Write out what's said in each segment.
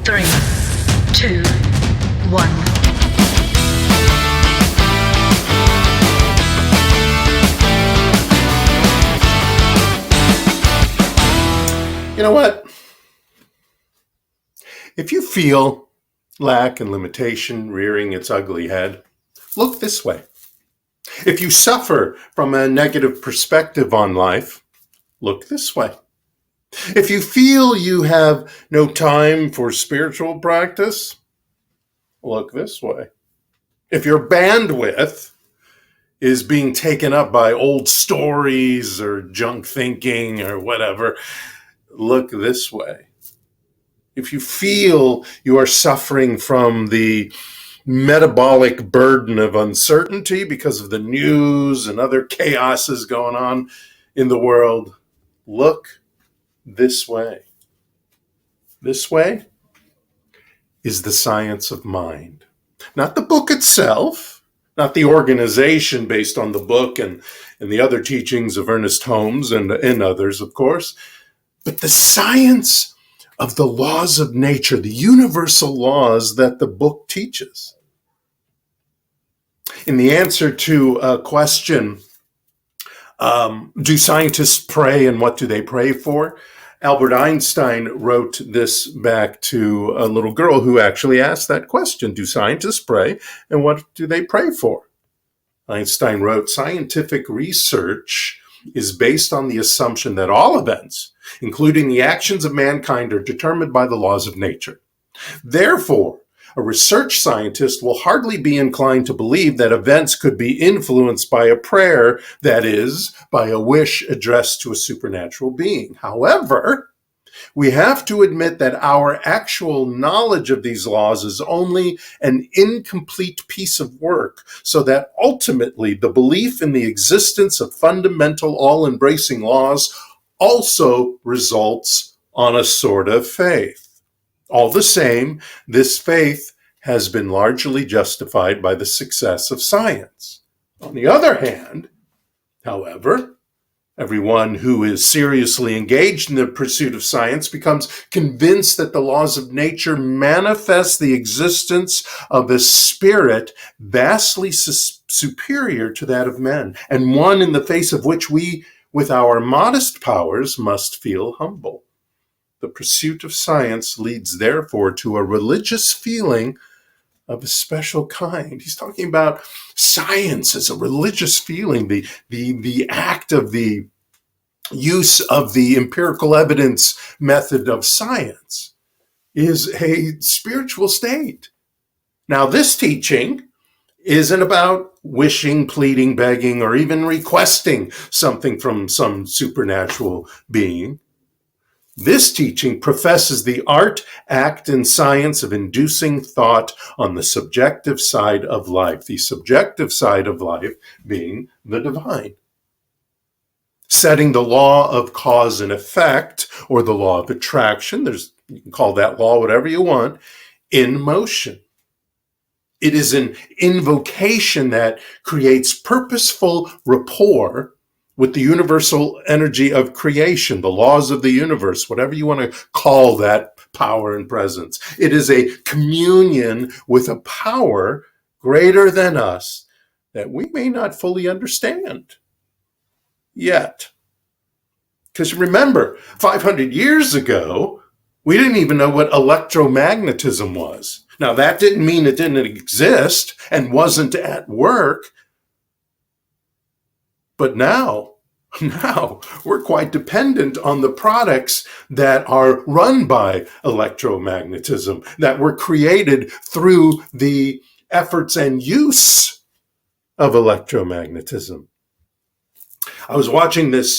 3, 2, 1. You know what? If you feel lack and limitation rearing its ugly head, look this way. If you suffer from a negative perspective on life, look this way. If you feel you have no time for spiritual practice, look this way. If your bandwidth is being taken up by old stories or junk thinking or whatever, look this way. If you feel you are suffering from the metabolic burden of uncertainty because of the news and other chaoses going on in the world, look this way. This way is the science of mind. Not the book itself, not the organization based on the book and the other teachings of Ernest Holmes and others, of course, but the science of the laws of nature, the universal laws that the book teaches. In the answer to a question, do scientists pray and what do they pray for? Albert Einstein wrote this back to a little girl who actually asked that question. Do scientists pray and what do they pray for? Einstein wrote, scientific research is based on the assumption that all events, including the actions of mankind, are determined by the laws of nature. Therefore, a research scientist will hardly be inclined to believe that events could be influenced by a prayer, that is, by a wish addressed to a supernatural being. However, we have to admit that our actual knowledge of these laws is only an incomplete piece of work, so that ultimately the belief in the existence of fundamental, all-embracing laws also results on a sort of faith. All the same, this faith has been largely justified by the success of science. On the other hand, however, everyone who is seriously engaged in the pursuit of science becomes convinced that the laws of nature manifest the existence of a spirit vastly superior to that of men, and one in the face of which we, with our modest powers, must feel humble. The pursuit of science leads, therefore, to a religious feeling of a special kind. He's talking about science as a religious feeling, the act of the use of the empirical evidence method of science is a spiritual state. Now, this teaching isn't about wishing, pleading, begging, or even requesting something from some supernatural being. This teaching professes the art, act, and science of inducing thought on the subjective side of life, the subjective side of life being the divine. Setting the law of cause and effect, or the law of attraction, you can call that law whatever you want, in motion. It is an invocation that creates purposeful rapport with the universal energy of creation, the laws of the universe, whatever you want to call that power and presence. It is a communion with a power greater than us that we may not fully understand yet. Because remember, 500 years ago, we didn't even know what electromagnetism was. Now, that didn't mean it didn't exist and wasn't at work. But now we're quite dependent on the products that are run by electromagnetism, that were created through the efforts and use of electromagnetism. I was watching this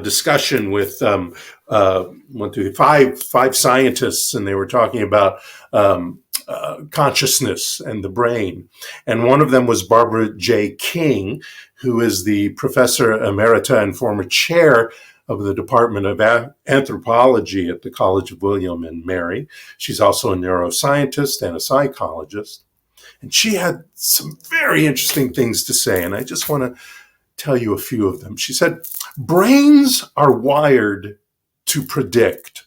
discussion with five scientists, and they were talking about consciousness and the brain. And one of them was Barbara J. King, who is the professor emerita and former chair of the Department of Anthropology at the College of William and Mary. She's also a neuroscientist and a psychologist. And she had some very interesting things to say, and I just want to tell you a few of them. She said, brains are wired to predict.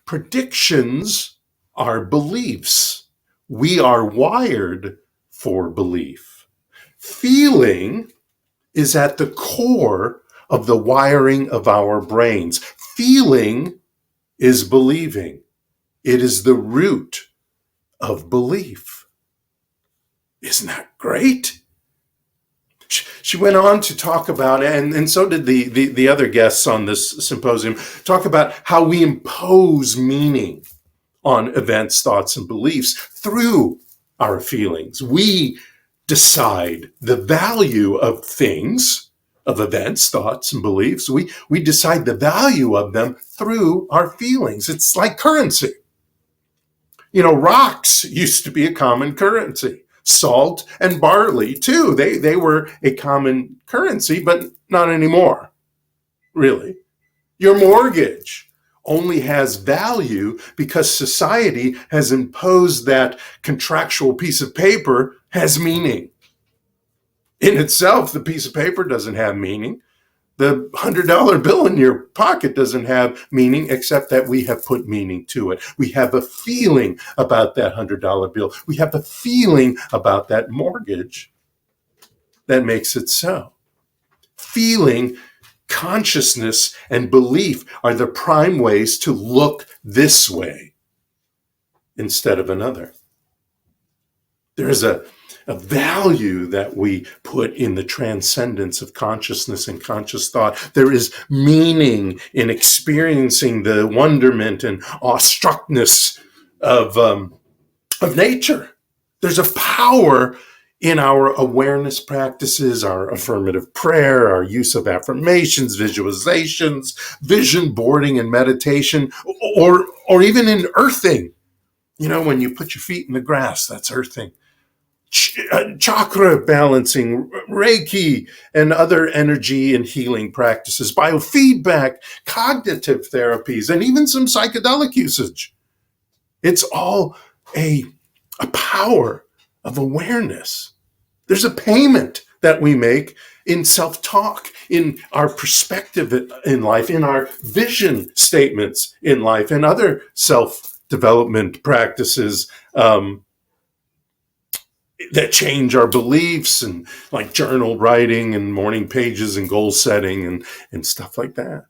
Predictions our beliefs. We are wired for belief. Feeling is at the core of the wiring of our brains. Feeling is believing. It is the root of belief. Isn't that great? She went on to talk about, and so did the other guests on this symposium, talk about how we impose meaning on events, thoughts, and beliefs through our feelings. We decide the value of things, of events, thoughts, and beliefs. We decide the value of them through our feelings. It's like currency. You know, rocks used to be a common currency. Salt and barley, too. They were a common currency, but not anymore, really. Your mortgage only has value because society has imposed that contractual piece of paper has meaning. In itself, the piece of paper doesn't have meaning. The $100 bill in your pocket doesn't have meaning, except that we have put meaning to it. We have a feeling about that $100 bill. We have a feeling about that mortgage that makes it so. Feeling, consciousness, and belief are the prime ways to look this way instead of another. There is a value that we put in the transcendence of consciousness and conscious thought. There is meaning in experiencing the wonderment and awestruckness of nature. There's a power in our awareness practices, our affirmative prayer, our use of affirmations, visualizations, vision boarding and meditation, or even in earthing. You know, when you put your feet in the grass, that's earthing. Chakra balancing, Reiki, and other energy and healing practices, biofeedback, cognitive therapies, and even some psychedelic usage. It's all a power of awareness. There's a payment that we make in self-talk, in our perspective in life, in our vision statements in life, and other self-development practices that change our beliefs, and like journal writing and morning pages and goal setting and stuff like that.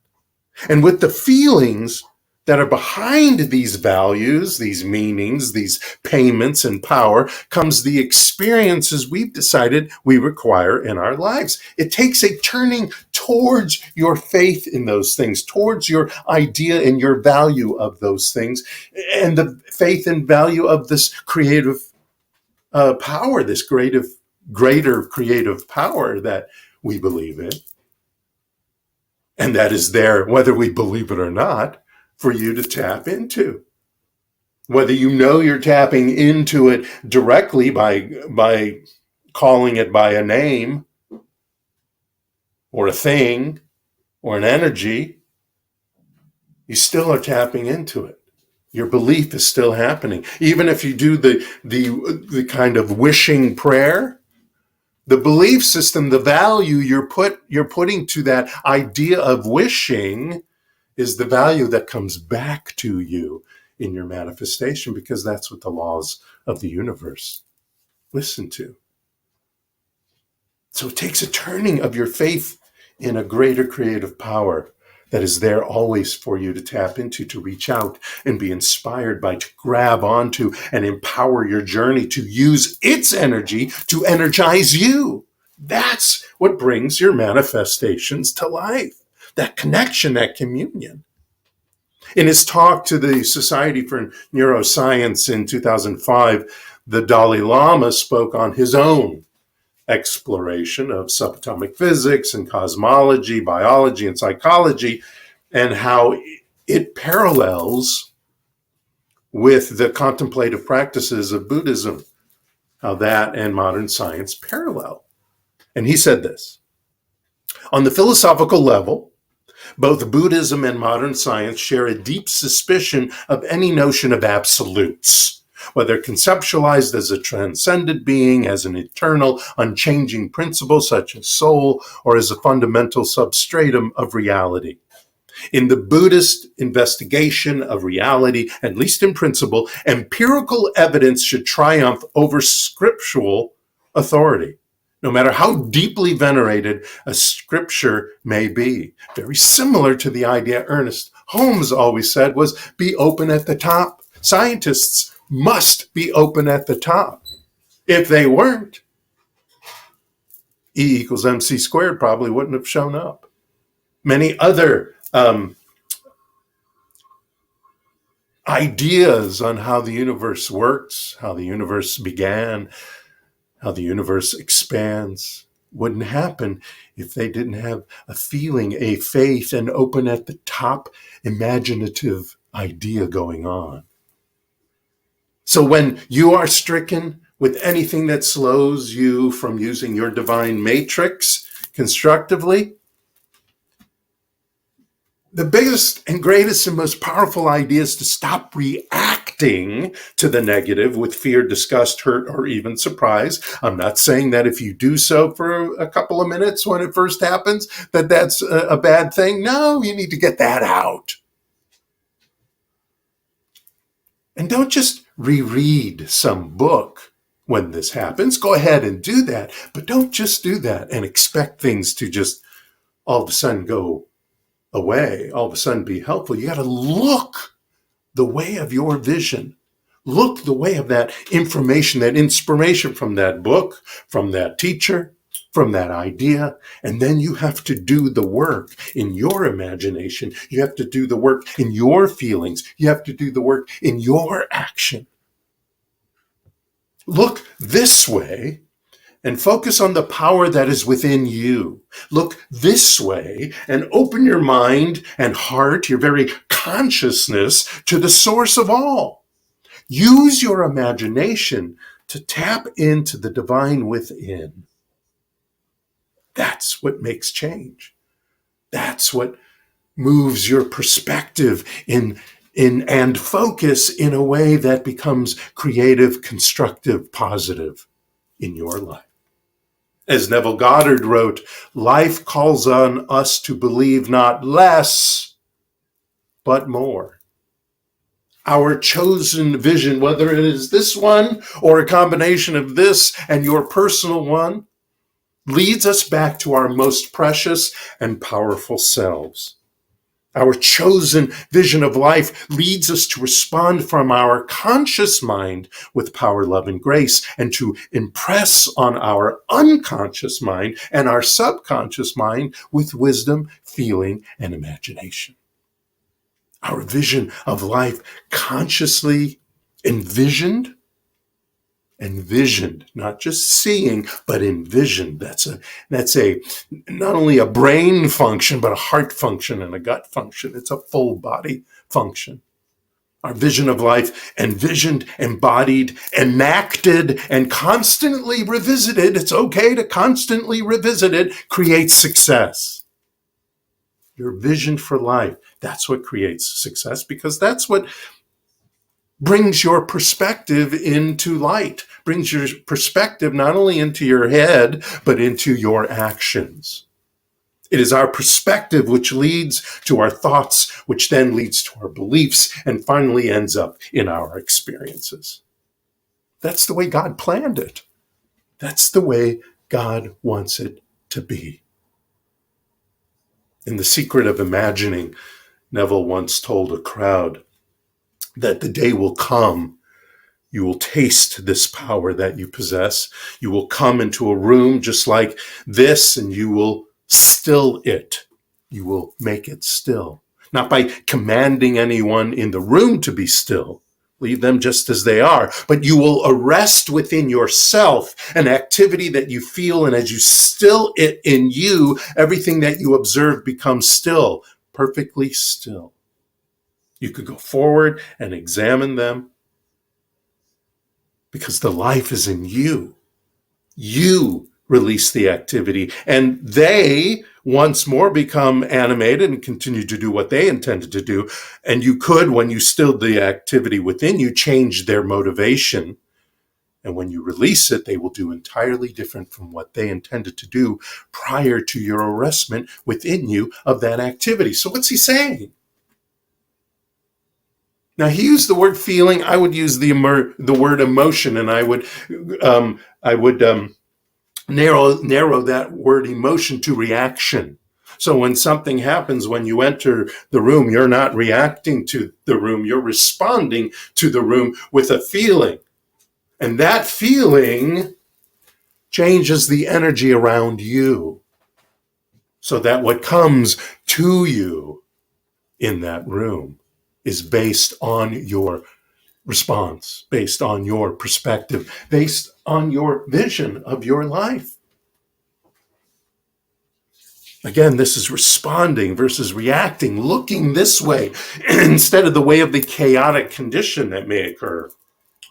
And with the feelings that are behind these values, these meanings, these payments and power, comes the experiences we've decided we require in our lives. It takes a turning towards your faith in those things, towards your idea and your value of those things, and the faith and value of this creative power, this greater creative power that we believe in. And that is there, whether we believe it or not, for you to tap into. Whether you know you're tapping into it directly by calling it by a name or a thing or an energy, you still are tapping into it. Your belief is still happening. Even if you do the kind of wishing prayer, the belief system, the value you're putting to that idea of wishing is the value that comes back to you in your manifestation, because that's what the laws of the universe listen to. So it takes a turning of your faith in a greater creative power that is there always for you to tap into, to reach out and be inspired by, to grab onto and empower your journey, to use its energy to energize you. That's what brings your manifestations to life. That connection, that communion. In his talk to the Society for Neuroscience in 2005, the Dalai Lama spoke on his own exploration of subatomic physics and cosmology, biology, and psychology, and how it parallels with the contemplative practices of Buddhism, how that and modern science parallel. And he said this: on the philosophical level, both Buddhism and modern science share a deep suspicion of any notion of absolutes, whether conceptualized as a transcendent being, as an eternal, unchanging principle such as soul, or as a fundamental substratum of reality. In the Buddhist investigation of reality, at least in principle, empirical evidence should triumph over scriptural authority, no matter how deeply venerated a scripture may be. Very similar to the idea Ernest Holmes always said was, be open at the top. Scientists must be open at the top. If they weren't, E equals MC squared probably wouldn't have shown up. Many other ideas on how the universe works, how the universe began, how the universe expands, wouldn't happen if they didn't have a feeling, a faith, an open at the top imaginative idea going on. So when you are stricken with anything that slows you from using your divine matrix constructively, the biggest and greatest and most powerful idea is to stop reacting to the negative with fear, disgust, hurt, or even surprise. I'm not saying that if you do so for a couple of minutes when it first happens, that's a bad thing. No, you need to get that out. And don't just reread some book when this happens. Go ahead and do that, but don't just do that and expect things to just all of a sudden go away, all of a sudden be helpful. You got to look the way of your vision. Look the way of that information, that inspiration from that book, from that teacher, from that idea. And then you have to do the work in your imagination. You have to do the work in your feelings. You have to do the work in your action. Look this way and focus on the power that is within you. Look this way and open your mind and heart, your very consciousness, to the source of all. Use your imagination to tap into the divine within. That's what makes change. That's what moves your perspective in and focus in a way that becomes creative, constructive, positive in your life. As Neville Goddard wrote, life calls on us to believe not less, but more. Our chosen vision, whether it is this one or a combination of this and your personal one, leads us back to our most precious and powerful selves. Our chosen vision of life leads us to respond from our conscious mind with power, love, and grace, and to impress on our unconscious mind and our subconscious mind with wisdom, feeling, and imagination. Our vision of life consciously envisioned, not just seeing, but envisioned. That's a not only a brain function, but a heart function and a gut function. It's a full body function. Our vision of life, envisioned, embodied, enacted, and constantly revisited. It's okay to constantly revisit it, creates success. Your vision for life, that's what creates success, because that's what brings your perspective into light, brings your perspective not only into your head, but into your actions. It is our perspective which leads to our thoughts, which then leads to our beliefs, and finally ends up in our experiences. That's the way God planned it. That's the way God wants it to be. In The Secret of Imagining, Neville once told a crowd that the day will come, you will taste this power that you possess. You will come into a room just like this, and you will still it. You will make it still. Not by commanding anyone in the room to be still. Leave them just as they are. But you will arrest within yourself an activity that you feel, and as you still it in you, everything that you observe becomes still, perfectly still. You could go forward and examine them because the life is in you. You release the activity, and they once more become animated and continue to do what they intended to do. And you could, when you stilled the activity within you, change their motivation And when you release it, they will do entirely different from what they intended to do prior to your arrestment within you of that activity. So what's he saying? Now, he used the word feeling. I would use the word emotion, and I would narrow that word emotion to reaction. So when something happens, when you enter the room, you're not reacting to the room, you're responding to the room with a feeling. And that feeling changes the energy around you, so that what comes to you in that room is based on your response, based on your perspective, based on your vision of your life. Again, this is responding versus reacting, looking this way instead of the way of the chaotic condition that may occur.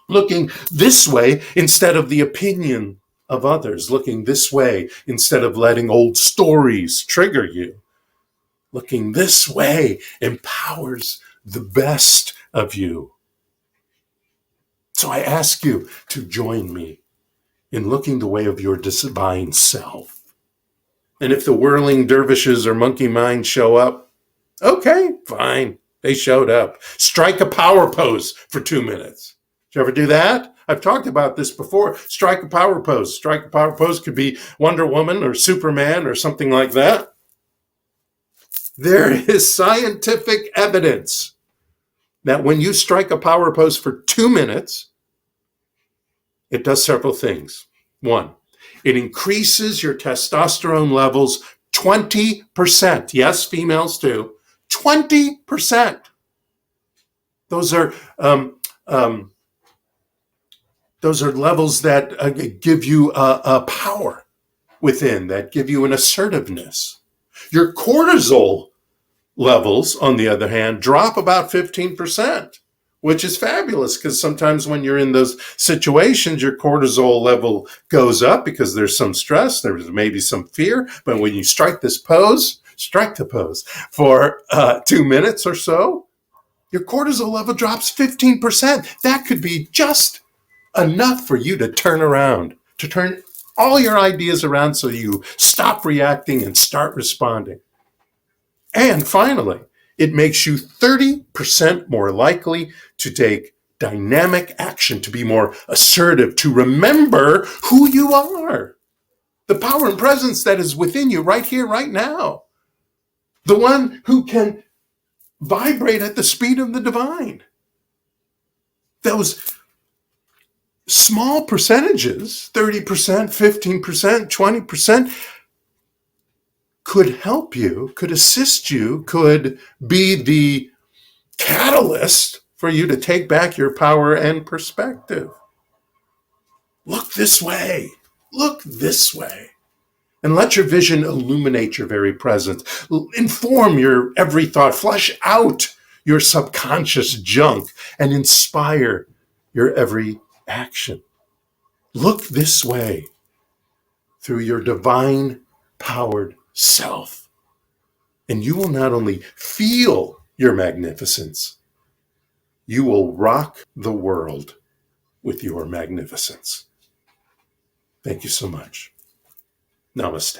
Looking this way instead of the opinion of others. Looking this way instead of letting old stories trigger you. Looking this way empowers the best of you. So I ask you to join me in looking the way of your divine self. And if the whirling dervishes or monkey minds show up, okay, fine. They showed up. Strike a power pose for 2 minutes. Did you ever do that? I've talked about this before. Strike a power pose. Strike a power pose could be Wonder Woman or Superman or something like that. There is scientific evidence that when you strike a power pose for 2 minutes, it does several things. One, it increases your testosterone levels 20%. Yes, females too. 20%. Those are levels that give you a power within, that give you an assertiveness. Your cortisol levels, on the other hand, drop about 15%, which is fabulous because sometimes when you're in those situations, your cortisol level goes up because there's some stress, there's maybe some fear. But when you strike this pose, strike the pose for 2 minutes or so, your cortisol level drops 15%. That could be just enough for you to turn around, to turn all your ideas around so you stop reacting and start responding. And finally, it makes you 30% more likely to take dynamic action, to be more assertive, to remember who you are, the power and presence that is within you right here, right now, the one who can vibrate at the speed of the divine. Those small percentages, 30%, 15%, 20%, could help you, could assist you, could be the catalyst for you to take back your power and perspective. Look this way. Look this way. And let your vision illuminate your very presence. Inform your every thought. Flush out your subconscious junk and inspire your every action. Look this way through your divine powered self. And you will not only feel your magnificence, you will rock the world with your magnificence. Thank you so much. Namaste.